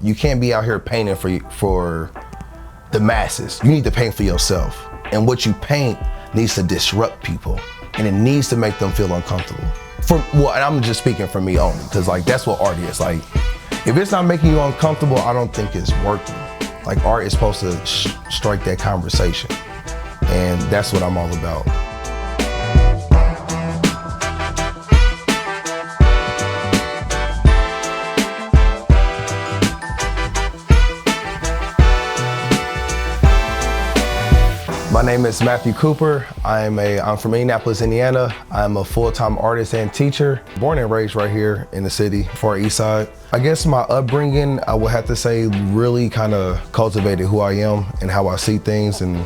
You can't be out here painting for the masses. You need to paint for yourself. And what you paint needs to disrupt people, and it needs to make them feel uncomfortable. And I'm just speaking for me only, because like that's what art is. Like, if it's not making you uncomfortable, I don't think it's working. Like, art is supposed to strike that conversation, and that's what I'm all about. My name is Matthew Cooper. I'm from Indianapolis, Indiana. I'm a full-time artist and teacher. Born and raised right here in the city, Far East Side. I guess my upbringing, I would have to say, really kind of cultivated who I am and how I see things and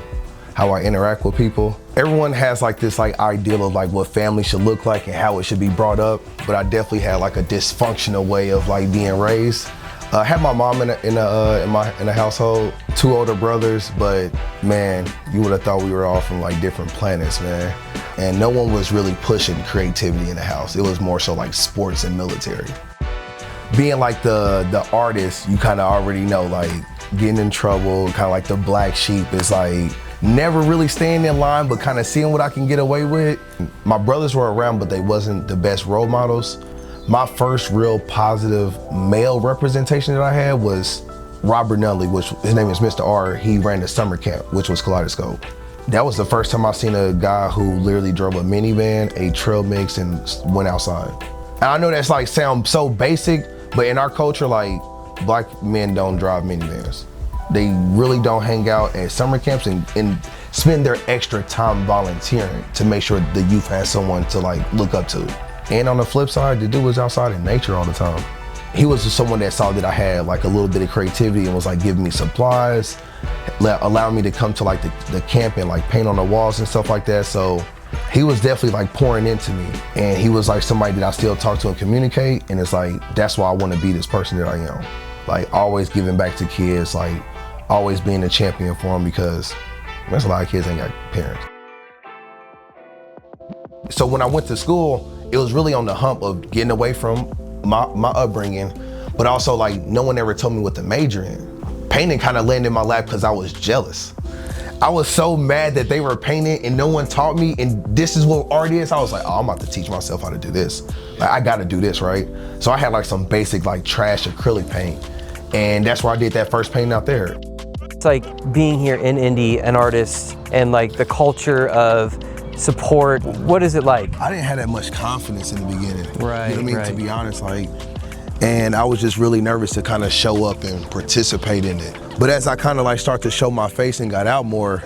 how I interact with people. Everyone has like this ideal of like what family should look like and how it should be brought up, but I definitely had like a dysfunctional way of like being raised. I had my mom in a household, 2 older brothers, but man, you would have thought we were all from like different planets, man. And no one was really pushing creativity in the house. It was more so like sports and military. Being like the artist, you kind of already know, like getting in trouble, kind of like the black sheep is like never really staying in line, but kind of seeing what I can get away with. My brothers were around, but they wasn't the best role models. My first real positive male representation that I had was Robert Nunley, which his name is Mr. R. He ran the summer camp, which was Kaleidoscope. That was the first time I seen a guy who literally drove a minivan, a trail mix, and went outside. And I know that's like sound so basic, but in our culture, like black men don't drive minivans. They really don't hang out at summer camps and spend their extra time volunteering to make sure the youth has someone to like look up to. And on the flip side, the dude was outside in nature all the time. He was just someone that saw that I had like a little bit of creativity and was like giving me supplies, allowing me to come to like the camp and like paint on the walls and stuff like that. So he was definitely like pouring into me. And he was like somebody that I still talk to and communicate. And it's like, that's why I want to be this person that I am. Like always giving back to kids, like always being a champion for them, because there's a lot of kids that ain't got parents. So when I went to school, it was really on the hump of getting away from my upbringing, but also like no one ever told me what to major in. Painting kind of landed in my lap because I was jealous. I was so mad that they were painting and no one taught me, and this is what art is. I was like, oh, I'm about to teach myself how to do this. Like, I gotta do this, right? So I had like some basic like trash acrylic paint, and that's where I did that first painting out there. It's like being here in Indy, an artist, and like the culture of support. What is it like? I didn't have that much confidence in the beginning. Right, you know what I mean? right. To be honest, like, and I was just really nervous to kind of show up and participate in it. But as I kind of like start to show my face and got out more,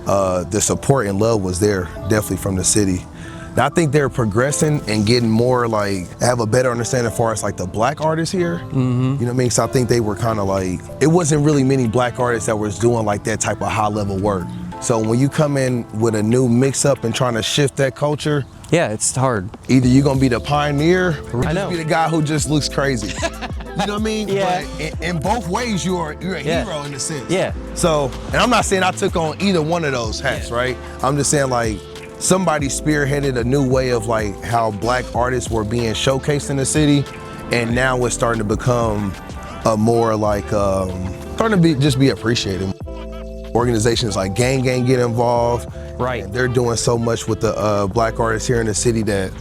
the support and love was there, definitely from the city. And I think they're progressing and getting more like, have a better understanding as far as like the black artists here. Mm-hmm. You know what I mean? So I think they were kind of like, it wasn't really many black artists that was doing like that type of high level work. So when you come in with a new mix-up and trying to shift that culture, yeah, it's hard. Either you're gonna be the pioneer or I just know. be the guy who just looks crazy. You know what I mean? Yeah. But in both ways, you're a hero in a sense. Yeah. So, and I'm not saying I took on either one of those hats, right? I'm just saying like somebody spearheaded a new way of like how black artists were being showcased in the city, and now it's starting to become a more like starting to just be appreciated. Organizations like GANGGANG get involved. Right. And they're doing so much with the black artists here in the city that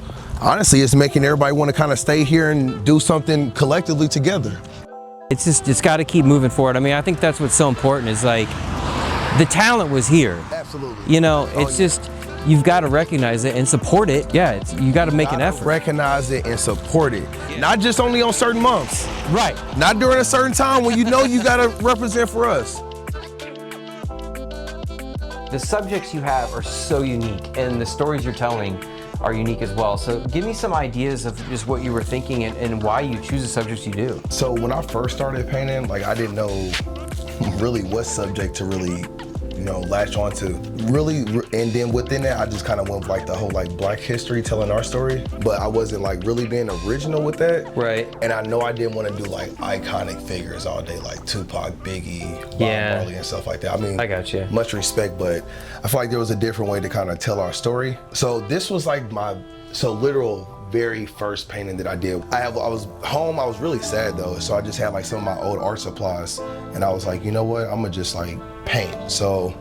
honestly it's making everybody want to kind of stay here and do something collectively together. It's got to keep moving forward. I mean, I think that's what's so important is like the talent was here. Absolutely. You know, it's just, you've got to recognize it and support it. Yeah, you got to make an effort. Recognize it and support it. Yeah. Not just only on certain months. Right. Not during a certain time when you know you got to represent for us. The subjects you have are so unique, and the stories you're telling are unique as well. So give me some ideas of just what you were thinking and why you choose the subjects you do. So when I first started painting, like I didn't know really what subject to really, you know, latch on to. Really, and then within that, I just kind of went with like the whole like black history, telling our story, but I wasn't like really being original with that. Right. And I know I didn't want to do like iconic figures all day, like Tupac, Biggie, Bob Marley and stuff like that. I mean, I got you. Much respect, but I feel like there was a different way to kind of tell our story. So this was like my literal very first painting that I did. I was home, I was really sad though, so I just had like some of my old art supplies, and I was like, you know what, I'm gonna just like paint. So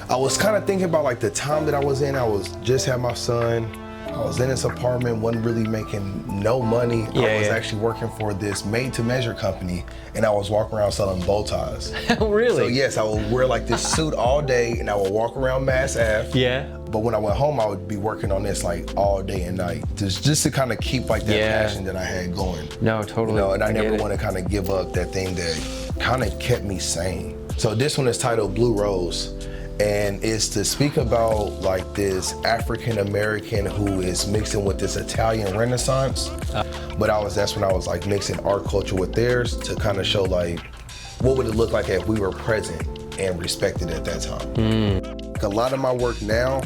I was kind of thinking about like the time that I was in. I was just had my son. I was in this apartment, wasn't really making no money. I was actually working for this made-to-measure company, and I was walking around selling bow ties. Really? So yes, I would wear like this suit all day, and I would walk around Mass Ave. Yeah. But when I went home, I would be working on this like all day and night, just to kind of keep like that passion that I had going. No, totally. You know, and I never want to kind of give up that thing that kind of kept me sane. So this one is titled Blue Rose. And it's to speak about like this African American who is mixing with this Italian Renaissance. But that's when I was like mixing our culture with theirs to kind of show like, what would it look like if we were present and respected at that time. Like, a lot of my work now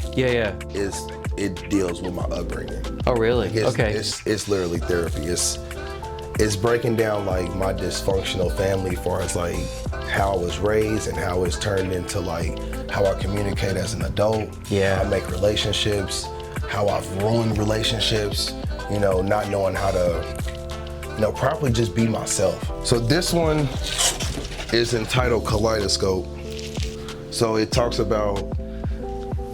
it deals with my upbringing. Oh really? Like, it's literally therapy. It's breaking down like my dysfunctional family as far as like how I was raised and how it's turned into like how I communicate as an adult, how I make relationships, how I've ruined relationships, you know, not knowing how to, you know, properly just be myself. So this one is entitled Kaleidoscope. So it talks about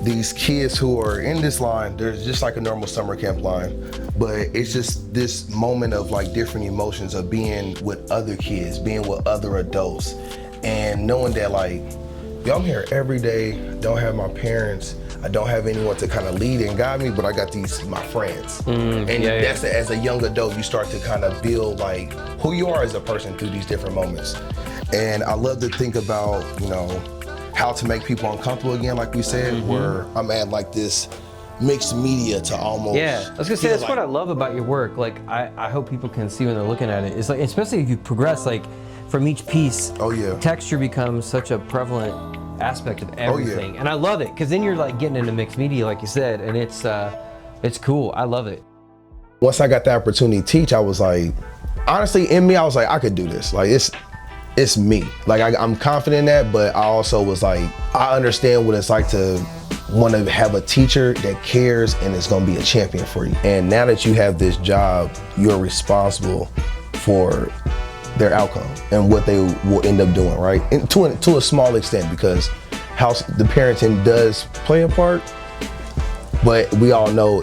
these kids who are in this line. There's just like a normal summer camp line, but it's just this moment of like different emotions of being with other kids, being with other adults, and knowing that like, yo, I'm here every day, don't have my parents, I don't have anyone to kind of lead and guide me, but I got my friends. That's as a young adult, you start to kind of build like who you are as a person through these different moments. And I love to think about, you know, how to make people uncomfortable again, like we said, where I'm at like this mixed media to almost. Yeah, I was gonna say that's what I love about your work. Like I hope people can see when they're looking at it. It's like, especially if you progress, like from each piece, texture becomes such a prevalent aspect of everything. And I love it, because then you're like getting into mixed media, like you said, and it's cool. I love it. Once I got the opportunity to teach, I was like, honestly, in me, I was like, I could do this. Like it's me. Like I'm confident in that, but I also was like, I understand what it's like to want to have a teacher that cares and is going to be a champion for you. And now that you have this job, you're responsible for their outcome and what they will end up doing, right? And to a small extent, because the parenting does play a part, but we all know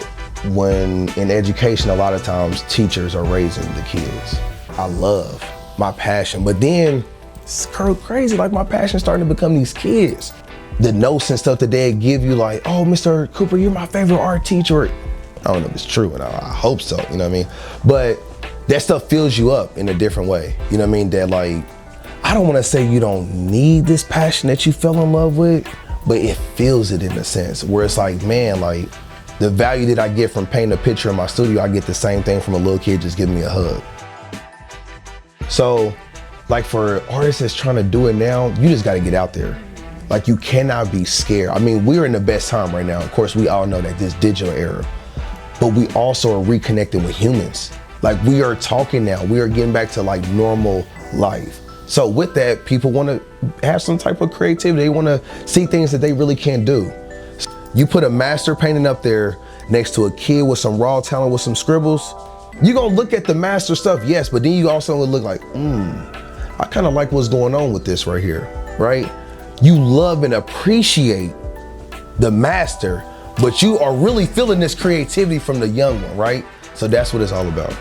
when in education, a lot of times teachers are raising the kids. I love my passion, but then it's crazy, like my passion starting to become these kids. The notes and stuff that they give you, like, oh, Mr. Cooper, you're my favorite art teacher. I don't know if it's true, and I hope so, you know what I mean? But that stuff fills you up in a different way, you know what I mean? That like, I don't wanna say you don't need this passion that you fell in love with, but it feels it in a sense, where it's like, man, like the value that I get from painting a picture in my studio, I get the same thing from a little kid just giving me a hug. So, like for artists that's trying to do it now, you just gotta get out there. Like you cannot be scared. I mean, we're in the best time right now. Of course, we all know that this digital era, but we also are reconnecting with humans. Like we are talking now, we are getting back to like normal life. So with that, people wanna have some type of creativity. They wanna see things that they really can't do. You put a master painting up there next to a kid with some raw talent, with some scribbles, you're gonna look at the master stuff, yes, but then you also look like, I kinda like what's going on with this right here, right? You love and appreciate the master, but you are really feeling this creativity from the young one, right? So that's what it's all about.